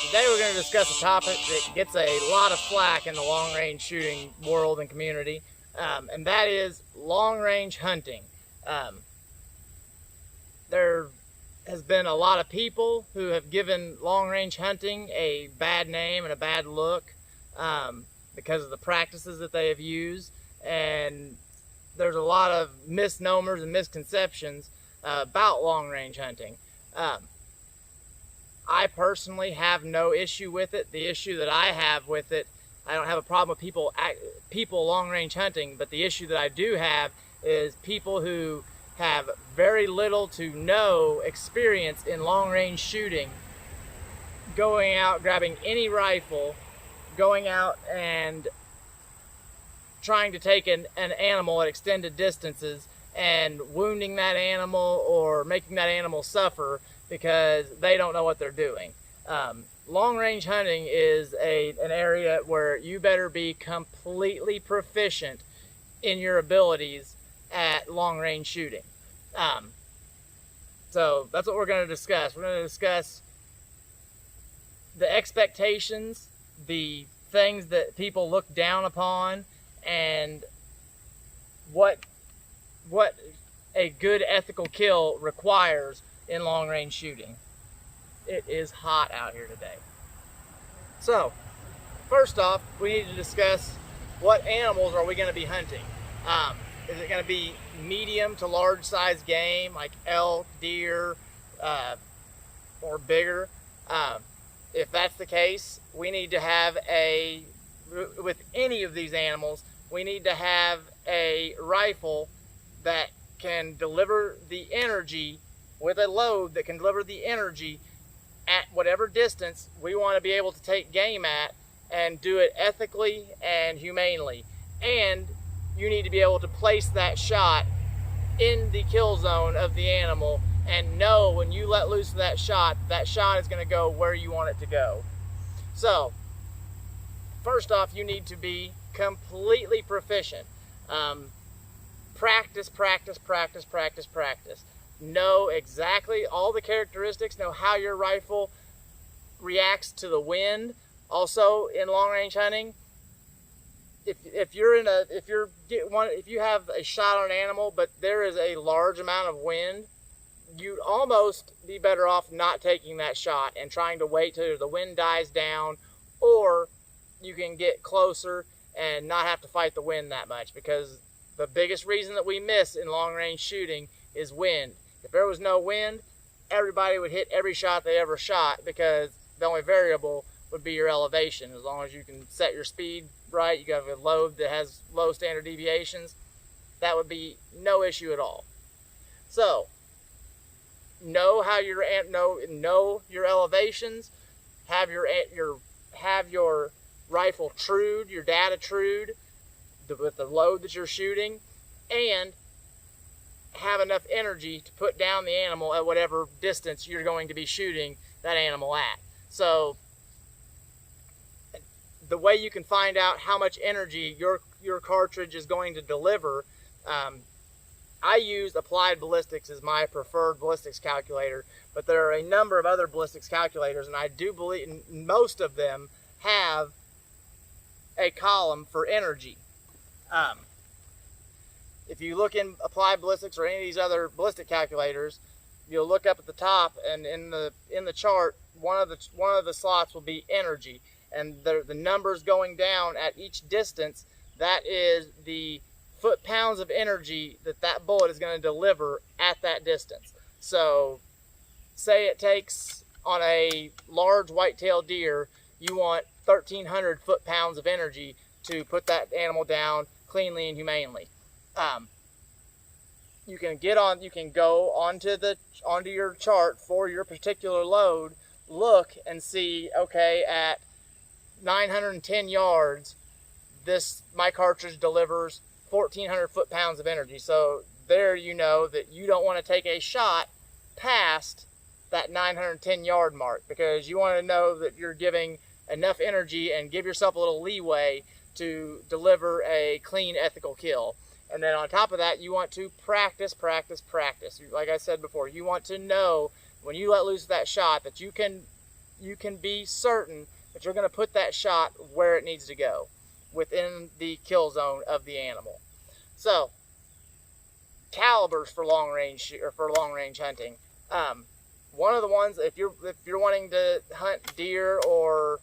Today we're going to discuss a topic that gets a lot of flack in the long-range shooting world and community, and that is long-range hunting. Um, there has been a lot of people who have given long-range hunting a bad name and a bad look because of the practices that they have used, and there's a lot of misnomers and misconceptions about long-range hunting. I personally have no issue with it. The issue that I have with it, I don't have a problem with people long-range hunting, but the issue that I do have is people who have very little to no experience in long-range shooting, going out, grabbing any rifle, going out and trying to take an animal at extended distances and wounding that animal or making that animal suffer because they don't know what they're doing. Long-range hunting is an area where you better be completely proficient in your abilities at long-range shooting. So that's what we're going to discuss. We're going to discuss the expectations, the things that people look down upon, and what a good ethical kill requires in long-range shooting. It is hot out here today. So, first off, we need to discuss what animals are we going to be hunting. Is it going to be medium to large size game like elk, deer, or bigger? If that's the case, we need to have with any of these animals, we need to have a rifle that can deliver the energy, with a load that can deliver the energy at whatever distance we want to be able to take game at, and do it ethically and humanely. And you need to be able to place that shot in the kill zone of the animal and know when you let loose that shot is going to go where you want it to go. So, first off, you need to be completely proficient. Practice, practice, practice, practice, practice. Know exactly all the characteristics, know how your rifle reacts to the wind. Also, in long-range hunting, if you have a shot on an animal, but there is a large amount of wind, you'd almost be better off not taking that shot and trying to wait till the wind dies down, or you can get closer and not have to fight the wind that much, because the biggest reason that we miss in long-range shooting is wind. If there was no wind, everybody would hit every shot they ever shot, because the only variable would be your elevation. As long as you can set your speed right, you have a load that has low standard deviations, that would be no issue at all. So, know your elevations, have your rifle trued, your data trued with the load that you're shooting, and have enough energy to put down the animal at whatever distance you're going to be shooting that animal at. So the way you can find out how much energy your cartridge is going to deliver, I use Applied Ballistics as my preferred ballistics calculator, but there are a number of other ballistics calculators, and I do believe most of them have a column for energy. If you look in Applied Ballistics or any of these other ballistic calculators, you'll look up at the top, and in the chart, one of the slots will be energy, and the numbers going down at each distance, that is the foot-pounds of energy that bullet is going to deliver at that distance. So, say it takes, on a large white-tailed deer, you want 1,300 foot-pounds of energy to put that animal down cleanly and humanely. You can go onto your chart for your particular load, look and see, okay, at 910 yards, my cartridge delivers 1,400 foot-pounds of energy. So there you know that you don't want to take a shot past that 910 yard mark, because you want to know that you're giving enough energy and give yourself a little leeway to deliver a clean, ethical kill. And then on top of that, you want to practice, practice, practice. Like I said before, you want to know when you let loose that shot that you can you can be certain that you're going to put that shot where it needs to go, within the kill zone of the animal. So, calibers for long range hunting. One of the ones, if you're wanting to hunt deer or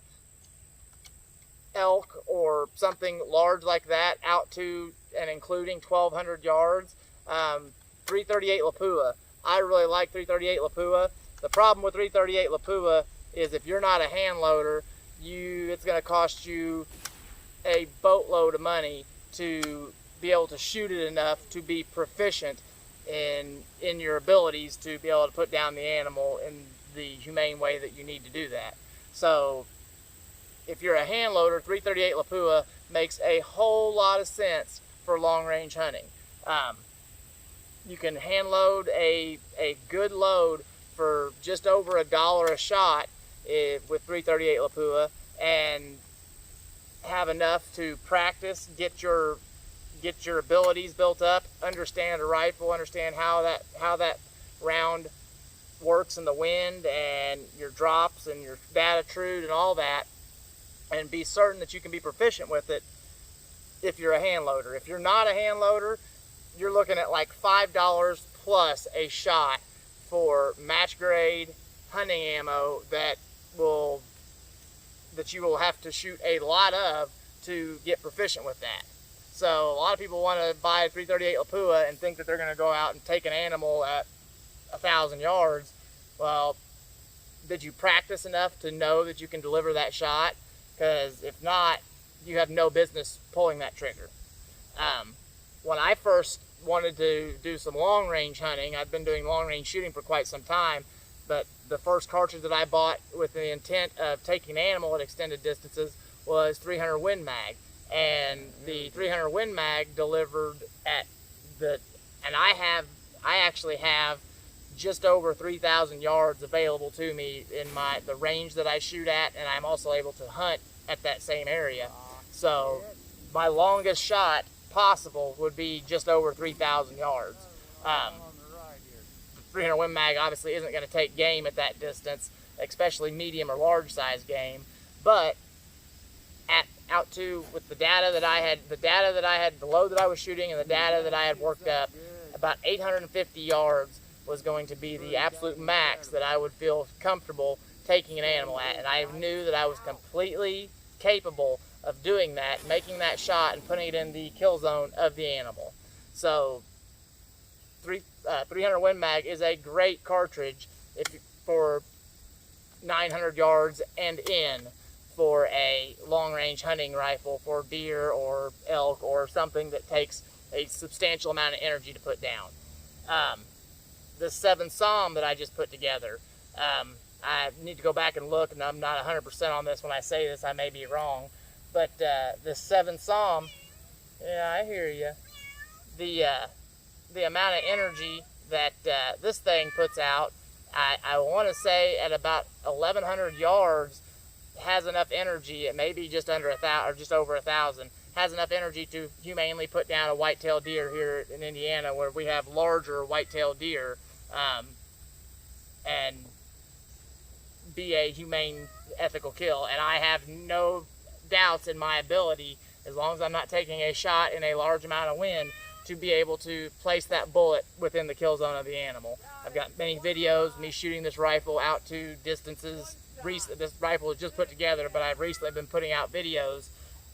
elk or something large like that out to and including 1,200 yards, 338 Lapua. I really like 338 Lapua. The problem with 338 Lapua is if you're not a hand loader, it's going to cost you a boatload of money to be able to shoot it enough to be proficient in your abilities to be able to put down the animal in the humane way that you need to do that. So if you're a hand loader, 338 Lapua makes a whole lot of sense for long range hunting. You can hand load a good load for just over $1 a shot with 338 Lapua and have enough to practice, get your abilities built up, understand a rifle, understand how that round works in the wind and your drops and your data trude and all that, and be certain that you can be proficient with it if you're a hand loader. If you're not a hand loader, you're looking at like $5 plus a shot for match grade hunting ammo that you will have to shoot a lot of to get proficient with that. So a lot of people want to buy a 338 Lapua and think that they're going to go out and take an animal at 1,000 yards. Well, did you practice enough to know that you can deliver that shot? Because if not, you have no business pulling that trigger. When I first wanted to do some long range hunting, I've been doing long range shooting for quite some time, but the first cartridge that I bought with the intent of taking an animal at extended distances was 300 Win Mag. And the 300 Win Mag delivered and I actually have just over 3,000 yards available to me in the range that I shoot at, and I'm also able to hunt at that same area. So my longest shot possible would be just over 3,000 yards. The 300 Win Mag obviously isn't going to take game at that distance, especially medium or large size game, but with the data that I had, the load that I was shooting and the data that I had worked up, about 850 yards was going to be the absolute max that I would feel comfortable taking an animal at. And I knew that I was completely capable of doing that, making that shot and putting it in the kill zone of the animal. So 300 Win Mag is a great cartridge for 900 yards and in for a long-range hunting rifle for deer or elk or something that takes a substantial amount of energy to put down. The 7 SAUM that I just put together, I need to go back and look, and I'm not 100% on this when I say this, I may be wrong, but the 7 SAUM, yeah, I hear you. The amount of energy that this thing puts out, I want to say at about 1,100 yards, has enough energy, it may be just under 1,000 or just over 1,000, has enough energy to humanely put down a white-tailed deer here in Indiana, where we have larger white-tailed deer, and be a humane, ethical kill. And I have no doubts in my ability, as long as I'm not taking a shot in a large amount of wind, to be able to place that bullet within the kill zone of the animal. I've got many videos, me shooting this rifle out to distances. This rifle was just put together, but I've recently been putting out videos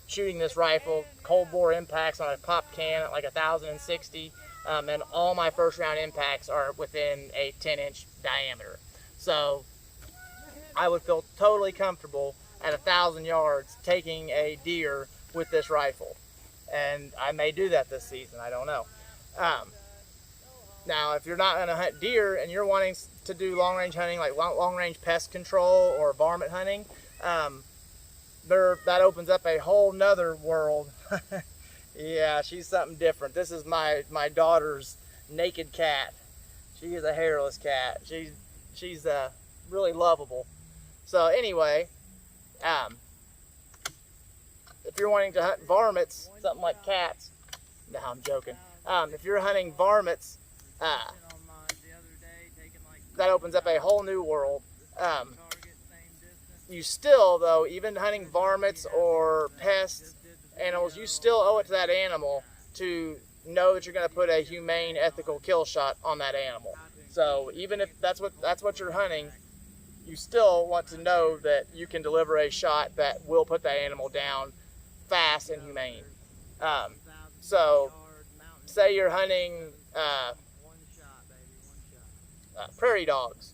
shooting this rifle, cold bore impacts on a pop can at like 1,060, and all my first round impacts are within a 10-inch diameter. So I would feel totally comfortable at 1,000 yards taking a deer with this rifle. And I may do that this season, I don't know. Now, if you're not going to hunt deer and you're wanting to do long-range hunting, like long-range pest control or varmint hunting, that opens up a whole nother world. Yeah, she's something different. This is my daughter's naked cat. She is a hairless cat. She's really lovable. So anyway, if you're wanting to hunt varmints, something like cats, no, I'm joking. If you're hunting varmints, that opens up a whole new world. you still, though, even hunting varmints or pest animals, you still owe it to that animal to know that you're going to put a humane, ethical kill shot on that animal. So even if that's what you're hunting, you still want to know that you can deliver a shot that will put that animal down fast and humane. So say you're hunting prairie dogs.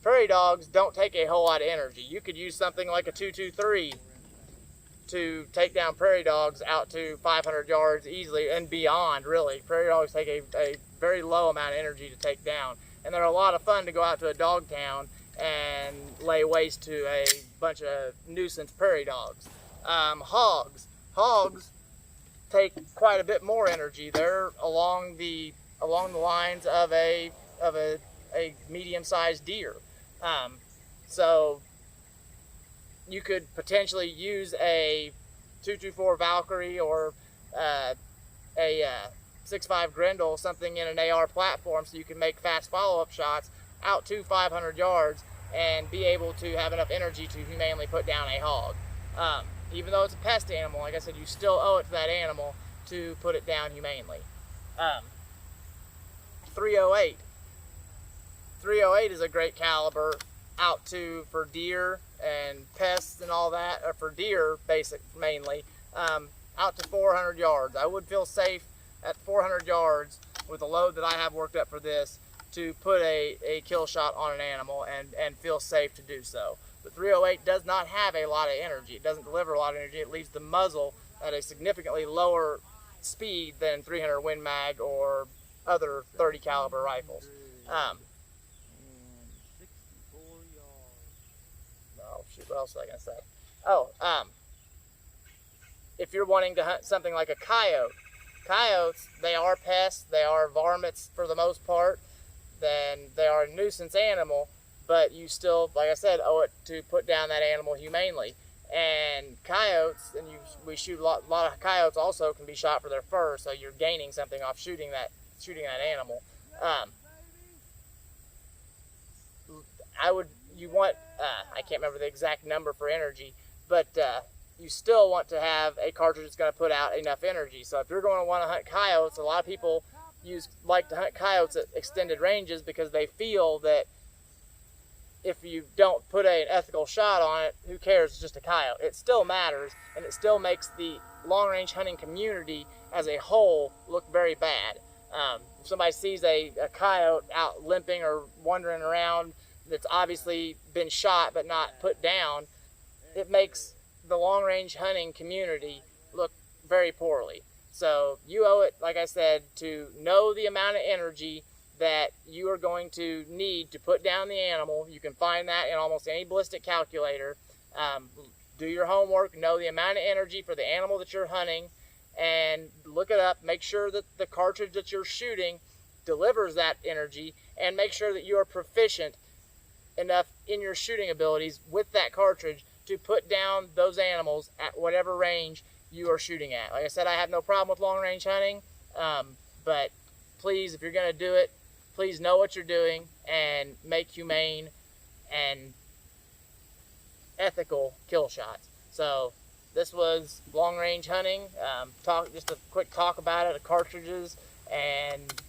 Prairie dogs don't take a whole lot of energy. You could use something like a 223 to take down prairie dogs out to 500 yards easily and beyond, really. Prairie dogs take a very low amount of energy to take down. And they're a lot of fun to go out to a dog town and lay waste to a bunch of nuisance prairie dogs. Hogs take quite a bit more energy. They're along the lines of a medium-sized deer. So you could potentially use a 224 Valkyrie or a 6.5 Grendel, something in an AR platform, so you can make fast follow-up shots out to 500 yards and be able to have enough energy to humanely put down a hog. Even though it's a pest animal, like I said, you still owe it to that animal to put it down humanely. 308. 308 is a great caliber out to for deer and pests and all that, or for deer mainly, out to 400 yards. I would feel safe at 400 yards with the load that I have worked up for this to put a kill shot on an animal and feel safe to do so. The 308 does not have a lot of energy. It doesn't deliver a lot of energy. It leaves the muzzle at a significantly lower speed than 300 Win Mag or other 30 caliber rifles. Oh shoot, what else was I gonna say? Oh, if you're wanting to hunt something like a coyote, coyotes, they are pests, they are varmints for the most part, then they are a nuisance animal, but you still, like I said, owe it to put down that animal humanely. And coyotes, and we shoot a lot of coyotes also can be shot for their fur, so you're gaining something off shooting that animal. I can't remember the exact number for energy, but you still want to have a cartridge that's going to put out enough energy. So if you're going to want to hunt coyotes, a lot of people like to hunt coyotes at extended ranges because they feel that if you don't put an ethical shot on it, who cares? It's just a coyote. It still matters, and it still makes the long-range hunting community as a whole look very bad. If somebody sees a coyote out limping or wandering around that's obviously been shot but not put down, it makes the long-range hunting community look very poorly. So you owe it, like I said, to know the amount of energy that you are going to need to put down the animal. You can find that in almost any ballistic calculator. Do your homework, know the amount of energy for the animal that you're hunting, and look it up. Make sure that the cartridge that you're shooting delivers that energy, and make sure that you are proficient enough in your shooting abilities with that cartridge to put down those animals at whatever range you are shooting at. Like I said, I have no problem with long range hunting, but please, if you're going to do it, please know what you're doing and make humane and ethical kill shots. So this was long range hunting. Just a quick talk about it, the cartridges and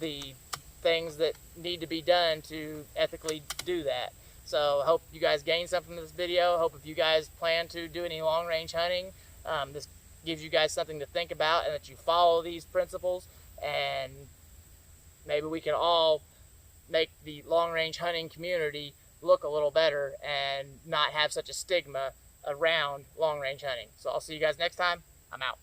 the things that need to be done to ethically do that. So I hope you guys gained something from this video. I hope if you guys plan to do any long range hunting, this gives you guys something to think about, and that you follow these principles, and maybe we can all make the long range hunting community look a little better and not have such a stigma around long range hunting. So I'll see you guys next time. I'm out.